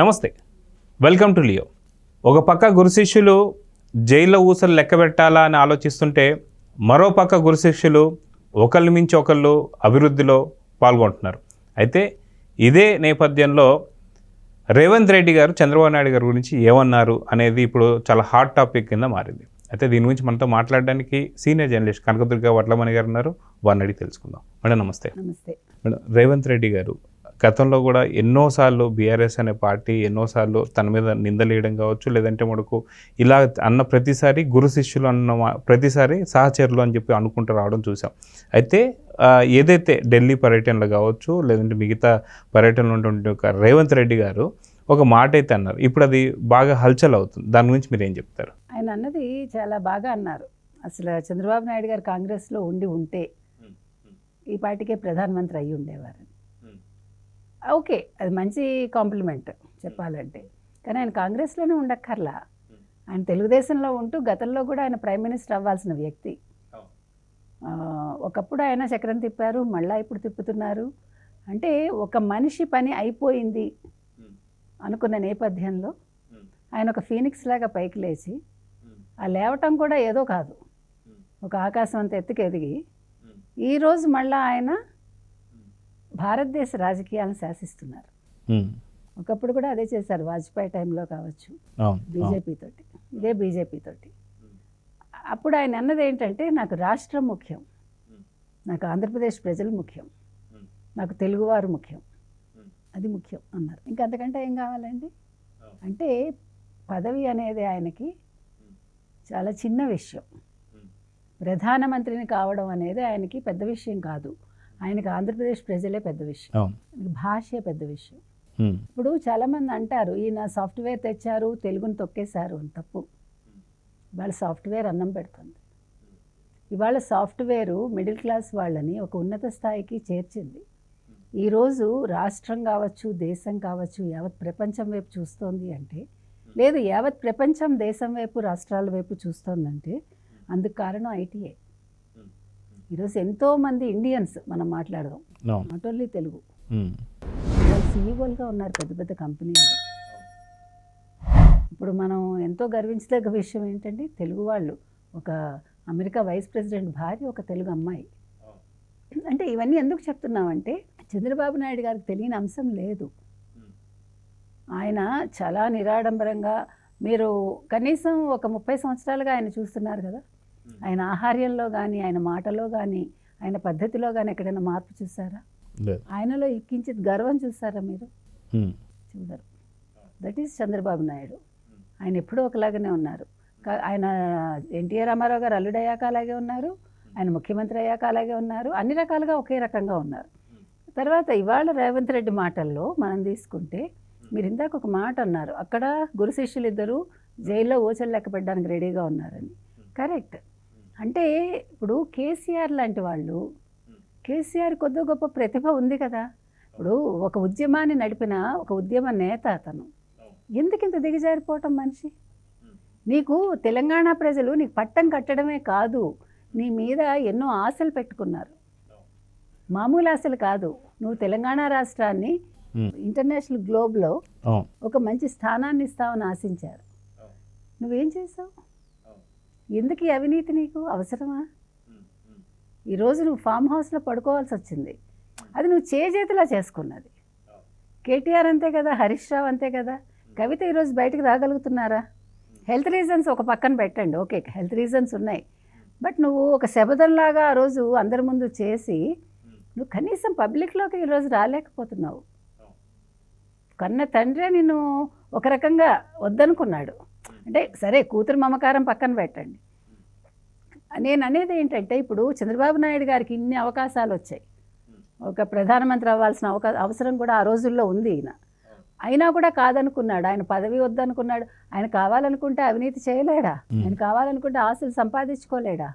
నమస్తే, welcome to Leo. ఒక పక్క గురు శిష్యులు జైల్లో ఊసలు లెక్క పెట్టాలా అని ఆలోచిస్తుంటే, మరో పక్క గురు శిష్యులు ఒకళ్ళ మించి ఒకళ్ళు అభివృద్ధిలో పాల్గొంటున్నారు. అయితే ఇదే నేపథ్యంలో రేవంత్ రెడ్డి గారు చంద్రబాబు నాయుడు గారి గురించి ఏమన్నారు అనేది ఇప్పుడు చాలా హాట్ టాపిక్ కింద మారింది. అయితే దీని గురించి మనతో మాట్లాడడానికి సీనియర్ జర్నలిస్ట్ కనకదుర్గ వడ్లమణి గారు ఉన్నారు. వారిని అడిగి తెలుసుకుందాం. మేడం నమస్తే. నమస్తే మేడం, రేవంత్ రెడ్డి గారు గతంలో కూడా ఎన్నోసార్లు బీఆర్ఎస్ అనే పార్టీ ఎన్నోసార్లు తన మీద నిందలేయడం కావచ్చు, లేదంటే మనకు ఇలా అన్న ప్రతిసారి గురు శిష్యులు అన్న ప్రతిసారి సహచరులు అని చెప్పి అనుకుంటూ రావడం చూసాం. అయితే ఏదైతే ఢిల్లీ పర్యటనలు కావచ్చు, లేదంటే మిగతా పర్యటనలు ఉన్నటువంటి రేవంత్ రెడ్డి గారు ఒక మాట అయితే అన్నారు. ఇప్పుడు అది బాగా హల్చల్ అవుతుంది. దాని గురించి మీరు ఏం చెప్తారు? ఆయన అన్నది చాలా బాగా అన్నారు. అసలు చంద్రబాబు నాయుడు గారు కాంగ్రెస్లో ఉంటే ఈ పార్టీకే ప్రధానమంత్రి అయ్యి ఉండేవారని. ఓకే, అది మంచి కాంప్లిమెంట్ చెప్పాలంటే. కానీ ఆయన కాంగ్రెస్లోనే ఉండక్కర్లా. ఆయన తెలుగుదేశంలో ఉంటూ గతంలో కూడా ఆయన ప్రైమ్ మినిస్టర్ అవ్వాల్సిన వ్యక్తి. ఒకప్పుడు ఆయన చక్రం తిప్పారు, మళ్ళీ ఇప్పుడు తిప్పుతున్నారు. అంటే ఒక మనిషి పని అయిపోయింది అనుకున్న నేపథ్యంలో ఆయన ఒక ఫీనిక్స్ లాగా పైకి లేచి, ఆ లేవటం కూడా ఏదో కాదు, ఒక ఆకాశం అంత ఎత్తుకు ఎదిగి ఈరోజు మళ్ళీ ఆయన భారతదేశ రాజకీయాలను శాసిస్తున్నారు. ఒకప్పుడు కూడా అదే చేశారు, వాజ్పేయి టైంలో కావచ్చు, బీజేపీతోటి, ఇదే బీజేపీతోటి. అప్పుడు ఆయన అన్నది ఏంటంటే, నాకు రాష్ట్రం ముఖ్యం, నాకు ఆంధ్రప్రదేశ్ ప్రజలు ముఖ్యం, నాకు తెలుగువారు ముఖ్యం, అది ముఖ్యం అన్నారు. ఇంకా అంతకంటే ఏం కావాలండి? అంటే పదవి అనేది ఆయనకి చాలా చిన్న విషయం. ప్రధానమంత్రిని కావడం అనేది ఆయనకి పెద్ద విషయం కాదు. ఆయనకు ఆంధ్రప్రదేశ్ ప్రజలే పెద్ద విషయం, భాషే పెద్ద విషయం. ఇప్పుడు చాలామంది అంటారు, ఈయన సాఫ్ట్వేర్ తెచ్చారు, తెలుగుని తొక్కేశారు అని. తప్పు. ఇవాళ సాఫ్ట్వేర్ అన్నం పెడుతుంది. ఇవాళ సాఫ్ట్వేరు మిడిల్ క్లాస్ వాళ్ళని ఒక ఉన్నత స్థాయికి చేర్చింది. ఈరోజు రాష్ట్రం కావచ్చు, దేశం కావచ్చు, యావత్ ప్రపంచం వైపు చూస్తోంది అంటే, లేదు యావత్ ప్రపంచం దేశం వైపు, రాష్ట్రాల వైపు చూస్తోందంటే అందుకు కారణం ఐటీఏ. ఈరోజు ఎంతోమంది ఇండియన్స్ మనం మాట్లాడదాం, నాట్ ఓన్లీ తెలుగు, వాళ్ళు సీఈఓలుగా ఉన్నారు పెద్ద పెద్ద కంపెనీల్లో. ఇప్పుడు మనం ఎంతో గర్వించదగ్గ విషయం ఏంటంటే, తెలుగు వాళ్ళు, ఒక అమెరికా వైస్ ప్రెసిడెంట్ భార్య ఒక తెలుగు అమ్మాయి. అంటే ఇవన్నీ ఎందుకు చెప్తున్నామంటే, చంద్రబాబు నాయుడు గారికి తెలియని అంశం లేదు. ఆయన చాలా నిరాడంబరంగా, మీరు కనీసం ఒక 30 సంవత్సరాలుగా ఆయన చూస్తున్నారు కదా, ఆయన ఆహార్యంలో కానీ, ఆయన మాటలో కానీ, ఆయన పద్ధతిలో కానీ ఎక్కడైనా మార్పు చూసారా? ఆయనలో కించిత్ గర్వం చూసారా మీరు? చూడరు. That is Chandrababu Naidu. ఆయన ఎప్పుడూ ఒకలాగానే ఉన్నారు. ఆయన ఎన్టీఆర్ రామారావు గారు అల్లుడయ్యాక అలాగే ఉన్నారు, ఆయన ముఖ్యమంత్రి అయ్యాక అలాగే ఉన్నారు, అన్ని రకాలుగా ఒకే రకంగా ఉన్నారు. తర్వాత ఇవాళ రేవంత్ రెడ్డి మాటల్లో మనం తీసుకుంటే, మీరు ఇందాక ఒక మాట అన్నారు, అక్కడ గురు శిష్యులు ఇద్దరు జైల్లో ఊచలు లెక్క పెట్టడానికి రెడీగా ఉన్నారని. కరెక్ట్. అంటే ఇప్పుడు కేసీఆర్ లాంటి వాళ్ళు, కేసీఆర్ కొద్ది గొప్ప ప్రతిభ ఉంది కదా. ఇప్పుడు ఒక ఉద్యమాన్ని నడిపిన ఒక ఉద్యమ నేత అతను. ఎందుకింత దిగజారిపోవటం మనిషి? నీకు తెలంగాణ ప్రజలు నీకు పట్టం కట్టడమే కాదు, నీ మీద ఎన్నో ఆశలు పెట్టుకున్నారు. మామూలు ఆశలు కాదు. నువ్వు తెలంగాణ రాష్ట్రాన్ని ఇంటర్నేషనల్ గ్లోబ్లో ఒక మంచి స్థానాన్ని ఇస్తావని ఆశించారు. నువ్వేం చేసావు? ఎందుకు ఈ అవినీతి నీకు అవసరమా? ఈరోజు నువ్వు ఫామ్ హౌస్లో పడుకోవాల్సి వచ్చింది. అది నువ్వు చేతిలా చేసుకున్నది. కేటీఆర్ అంతే కదా, హరీష్ రావు అంతే కదా, కవిత ఈరోజు బయటకు రాగలుగుతున్నారా? హెల్త్ రీజన్స్ ఒక పక్కన పెట్టండి, ఓకే హెల్త్ రీజన్స్ ఉన్నాయి, బట్ నువ్వు ఒక శబదంలాగా ఆ రోజు అందరి ముందు చేసి నువ్వు కనీసం పబ్లిక్లోకి ఈరోజు రాలేకపోతున్నావు. కన్న తండ్రే నిన్ను ఒక రకంగా వద్దనుకున్నాడు. అంటే సరే, కూతురు మమకారం పక్కన పెట్టండి. నేను అనేది ఏంటంటే, ఇప్పుడు చంద్రబాబు నాయుడు గారికి ఇన్ని అవకాశాలు వచ్చాయి, ఒక ప్రధానమంత్రి అవ్వాల్సిన అవసరం కూడా ఆ రోజుల్లో ఉంది. అయినా కూడా కాదనుకున్నాడు. ఆయన పదవి వద్దనుకున్నాడు. ఆయన కావాలనుకుంటే అవినీతి చేయలేడా? ఆయన కావాలనుకుంటే ఆస్తులు సంపాదించుకోలేడా?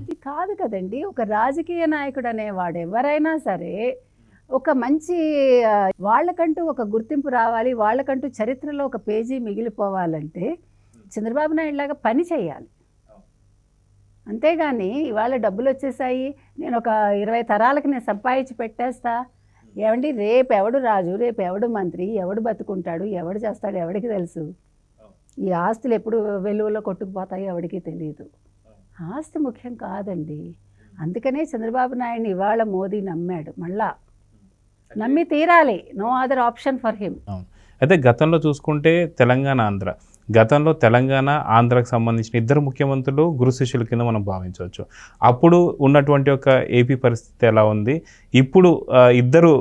ఇది కాదు కదండి. ఒక రాజకీయ నాయకుడు అనేవాడు ఎవరైనా సరే ఒక మంచి వాళ్ళకంటూ ఒక గుర్తింపు రావాలి, వాళ్ళకంటూ చరిత్రలో ఒక పేజీ మిగిలిపోవాలంటే చంద్రబాబు నాయుడు లాగా పని చేయాలి. అంతేగాని ఇవాళ డబ్బులు వచ్చేసాయి, నేను ఒక 20 తరాలకి నేను సంపాదించి పెట్టేస్తా, ఏమండి రేపు ఎవడు రాజు, రేపు ఎవడు మంత్రి, ఎవడు బతుకుంటాడు, ఎవడు చేస్తాడు ఎవడికి తెలుసు. ఈ ఆస్తులు ఎప్పుడు వెలుగులో కొట్టుకుపోతాయో ఎవడికి తెలియదు. ఆస్తి ముఖ్యం కాదండి. అందుకనే చంద్రబాబు నాయుడిని ఇవాళ మోదీ నమ్మాడు. మళ్ళా నమ్మి తీరాలి. No other option for him. అయితే గతంలో చూసుకుంటే తెలంగాణ ఆంధ్ర, గతంలో తెలంగాణ ఆంధ్రకు సంబంధించిన ఇద్దరు ముఖ్యమంత్రులు గురు శిష్యుల కింద మనం భావించవచ్చు. అప్పుడు ఉన్నటువంటి ఒక ఏపీ పరిస్థితి ఎలా ఉంది, ఇప్పుడు ఇద్దరు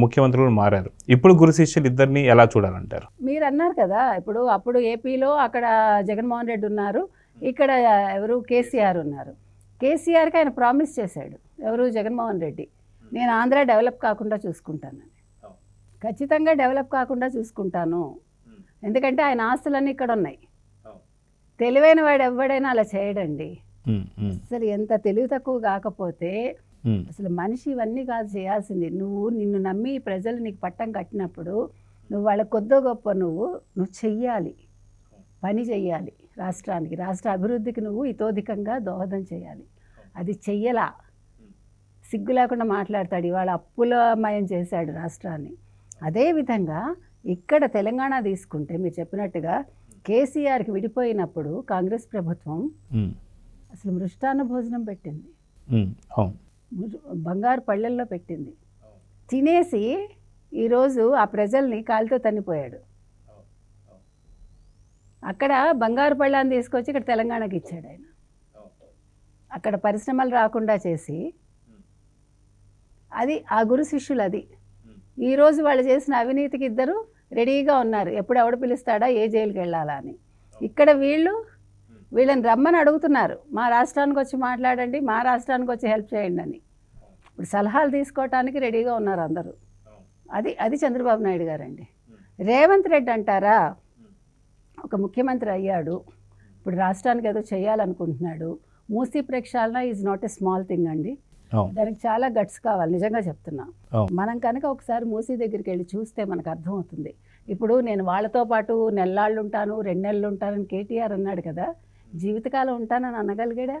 ముఖ్యమంత్రులు మారారు, ఇప్పుడు గురు శిష్యులు ఇద్దరిని ఎలా చూడాలంటారు? మీరు అన్నారు కదా, ఇప్పుడు అప్పుడు ఏపీలో అక్కడ జగన్మోహన్ రెడ్డి ఉన్నారు, ఇక్కడ ఎవరు కేసీఆర్ ఉన్నారు. కేసీఆర్కి ఆయన ప్రామిస్ చేశాడు, ఎవరు జగన్మోహన్ రెడ్డి, నేను ఆంధ్ర డెవలప్ కాకుండా చూసుకుంటానని. ఖచ్చితంగా డెవలప్ కాకుండా చూసుకుంటాను, ఎందుకంటే ఆయన ఆస్తులన్నీ ఇక్కడ ఉన్నాయి. తెలివైన వాడు ఎవడైనా అలా చేయడండి. అసలు ఎంత తెలివి తక్కువ కాకపోతే అసలు మనిషి ఇవన్నీ కాదు చేయాల్సింది. నిన్ను నమ్మి ప్రజలు నీకు పట్టం కట్టినప్పుడు నువ్వు వాళ్ళ కొద్దో గొప్ప నువ్వు చెయ్యాలి, పని చెయ్యాలి. రాష్ట్రానికి, రాష్ట్ర అభివృద్ధికి నువ్వు ఇతోధికంగా దోహదం చేయాలి. అది చెయ్యలా, సిగ్గు లేకుండా మాట్లాడతాడు. ఇవాళ అప్పులమయం చేశాడు రాష్ట్రాన్ని. అదేవిధంగా ఇక్కడ తెలంగాణ తీసుకుంటే మీరు చెప్పినట్టుగా కేసీఆర్కి విడిపోయినప్పుడు కాంగ్రెస్ ప్రభుత్వం అసలు మృష్టాన్న భోజనం పెట్టింది, బంగారు పళ్ళెల్లో పెట్టింది. తినేసి ఈరోజు ఆ ప్రజల్ని కాలితో తన్నిపోయాడు. అక్కడ బంగారు పళ్ళాన్ని తీసుకొచ్చి ఇక్కడ తెలంగాణకి ఇచ్చాడు ఆయన. అక్కడ పరిశ్రమలు రాకుండా చేసి, అది ఆ గురు శిష్యులు. అది ఈరోజు వాళ్ళు చేసిన అవినీతికి ఇద్దరు రెడీగా ఉన్నారు, ఎప్పుడు ఎవడు పిలుస్తాడా, ఏ జైలుకి వెళ్ళాలా అని. ఇక్కడ వీళ్ళని రమ్మని అడుగుతున్నారు, మా రాష్ట్రానికి వచ్చి మాట్లాడండి, మా రాష్ట్రానికి వచ్చి హెల్ప్ చేయండి అని. ఇప్పుడు సలహాలు తీసుకోవటానికి రెడీగా ఉన్నారు అందరూ. అది చంద్రబాబు నాయుడు గారండి. రేవంత్ రెడ్డి అంటారా, ఒక ముఖ్యమంత్రి అయ్యాడు, ఇప్పుడు రాష్ట్రానికి ఏదో చేయాలనుకుంటున్నాడు. మూసీ ప్రక్షాళన is not a small thing అండి. దానికి చాలా గట్స్ కావాలి, నిజంగా చెప్తున్నా. మనం కనుక ఒకసారి మూసీ దగ్గరికి వెళ్ళి చూస్తే మనకు అర్థమవుతుంది. ఇప్పుడు నేను వాళ్ళతో పాటు నెల్లాళ్ళు ఉంటాను, 2 నెలలు ఉంటానని కేటీఆర్ అన్నాడు కదా, జీవితకాలం ఉంటానని అనగలిగాడా?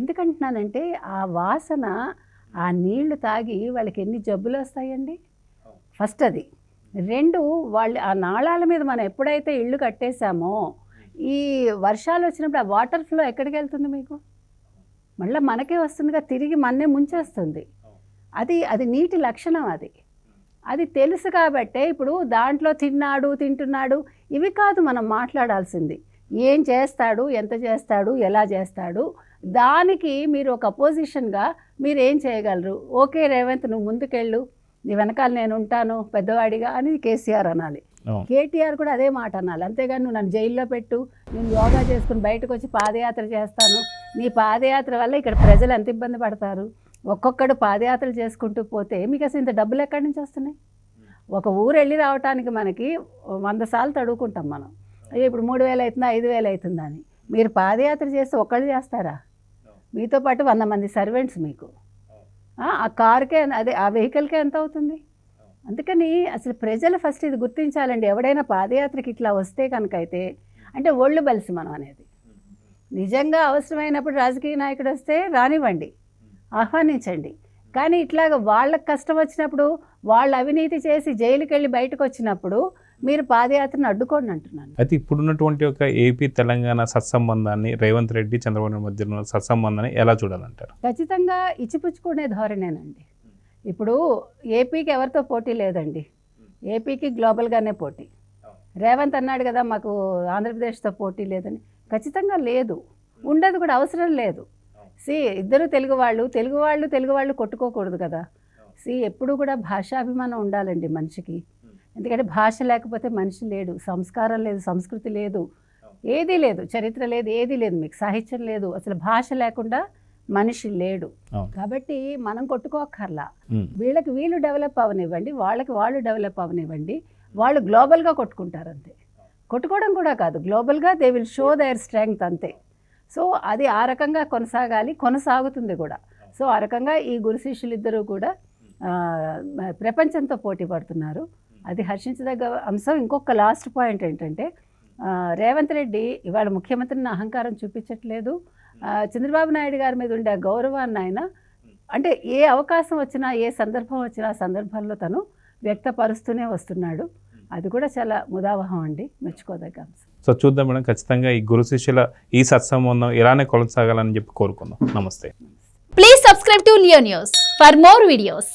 ఎందుకంటున్నానంటే ఆ వాసన, ఆ నీళ్లు తాగి వాళ్ళకి ఎన్ని జబ్బులు వస్తాయండి. ఫస్ట్ అది. 2, వాళ్ళు ఆ నాళాల మీద మనం ఎప్పుడైతే ఇళ్ళు కట్టేశామో, ఈ వర్షాలు వచ్చినప్పుడు ఆ వాటర్ ఫ్లో ఎక్కడికి వెళ్తుంది మీకు? మళ్ళీ మనకే వస్తుందిగా, తిరిగి మన్నే ముంచేస్తుంది. అది నీటి లక్షణం. అది తెలుసు కాబట్టే ఇప్పుడు దాంట్లో తింటున్నాడు ఇవి కాదు మనం మాట్లాడాల్సింది. ఏం చేస్తాడు, ఎంత చేస్తాడు, ఎలా చేస్తాడు, దానికి మీరు ఒక అపోజిషన్గా మీరు ఏం చేయగలరు. ఓకే రేవంత్, నువ్వు ముందుకెళ్ళు, నీ వెనకాల నేను ఉంటాను పెద్దవాడిగా అని కేసీఆర్ అనాలి. కేటీఆర్ కూడా అదే మాట అనాలి. అంతేగాని నువ్వు నన్ను జైల్లో పెట్టు, నేను యోగా చేసుకుని బయటకు వచ్చి పాదయాత్ర చేస్తాను, నీ పాదయాత్ర వల్ల ఇక్కడ ప్రజలు ఎంత ఇబ్బంది పడతారు. ఒక్కొక్కడు పాదయాత్రలు చేసుకుంటూ పోతే మీకు అసలు ఇంత డబ్బులు ఎక్కడి నుంచి వస్తున్నాయి? ఒక ఊరు వెళ్ళి రావడానికి మనకి 100 సార్లు తడుకుంటాం మనం. అయ్యో ఇప్పుడు 3,000 అవుతుందా, 5,000 అవుతుందా అని. మీరు పాదయాత్ర చేస్తే ఒక్కళ్ళు చేస్తారా? మీతో పాటు 100 మంది సర్వెంట్స్ మీకు. ఆ కారుకే, అదే ఆ వెహికల్కే ఎంత అవుతుంది? అందుకని అసలు ప్రజలు ఫస్ట్ ఇది గుర్తించాలండి. ఎవడైనా పాదయాత్రకి ఇట్లా వస్తే కనుక అయితే అంటే ఒళ్ళు బలిసి మనం అనేది. నిజంగా అవసరమైనప్పుడు రాజకీయ నాయకుడు వస్తే రానివ్వండి, ఆహ్వానించండి. కానీ ఇట్లాగ వాళ్ళకి కష్టం వచ్చినప్పుడు, వాళ్ళు అవినీతి చేసి జైలుకి వెళ్ళి బయటకు వచ్చినప్పుడు మీరు పాదయాత్రను అడ్డుకోండి అంటున్నాను. అయితే ఇప్పుడున్నటువంటి ఒక ఏపీ తెలంగాణ సత్సంబంధాన్ని, రేవంత్ రెడ్డి చంద్రబాబు నాయుడు మధ్య ఉన్న సత్సంబంధాన్ని ఎలా చూడాలంటారు? ఖచ్చితంగా ఇచ్చిపుచ్చుకునే ధోరణేనండి. ఇప్పుడు ఏపీకి ఎవరితో పోటీ లేదండి, ఏపీకి గ్లోబల్గానే పోటీ. రేవంత్ అన్నాడు కదా మాకు ఆంధ్రప్రదేశ్తో పోటీ లేదని. ఖచ్చితంగా లేదు, ఉండదు కూడా, అవసరం లేదు. ఇద్దరు తెలుగు వాళ్ళు కొట్టుకోకూడదు కదా. ఎప్పుడు కూడా భాషాభిమానం ఉండాలండి మనిషికి. ఎందుకంటే భాష లేకపోతే మనిషి లేడు, సంస్కారం లేదు, సంస్కృతి లేదు, ఏదీ లేదు, చరిత్ర లేదు, ఏదీ లేదు, మీకు సాహిత్యం లేదు. అసలు భాష లేకుండా మనిషి లేడు. కాబట్టి మనం కొట్టుకోక్కర్లా. వీళ్ళకి వీళ్ళు డెవలప్ అవనివ్వండి, వాళ్ళకి వాళ్ళు డెవలప్ అవనివ్వండి. వాళ్ళు గ్లోబల్గా కొట్టుకుంటారు అంతే. కొట్టుకోవడం కూడా కాదు, గ్లోబల్గా they will show their strength అంతే. అది ఆ రకంగా కొనసాగాలి, కొనసాగుతుంది కూడా. ఆ రకంగా ఈ గురు శిష్యులిద్దరూ కూడా ప్రపంచంతో పోటీ పడుతున్నారు. అది హర్షించదగ్గ అంశం. ఇంకొక లాస్ట్ పాయింట్ ఏంటంటే, రేవంత్ రెడ్డి ఇవాళ ముఖ్యమంత్రిని అహంకారం చూపించట్లేదు. చంద్రబాబు నాయుడు గారి మీద ఉండే గౌరవాన్ని ఆయన అంటే ఏ అవకాశం వచ్చినా ఏ సందర్భం వచ్చినా ఆ సందర్భంలో తను వ్యక్తపరుస్తూనే వస్తున్నాడు. అది కూడా చాలా ముదావహం అండి, మెచ్చుకోదగ్గ అంశం. సో చూద్దాం మేడం, ఖచ్చితంగా ఈ గురు శిష్యుల ఈ సత్సంబంధం ఇలానే కొనసాగాలని చెప్పి కోరుకుందాం. నమస్తే. Please subscribe to Leo News for more videos.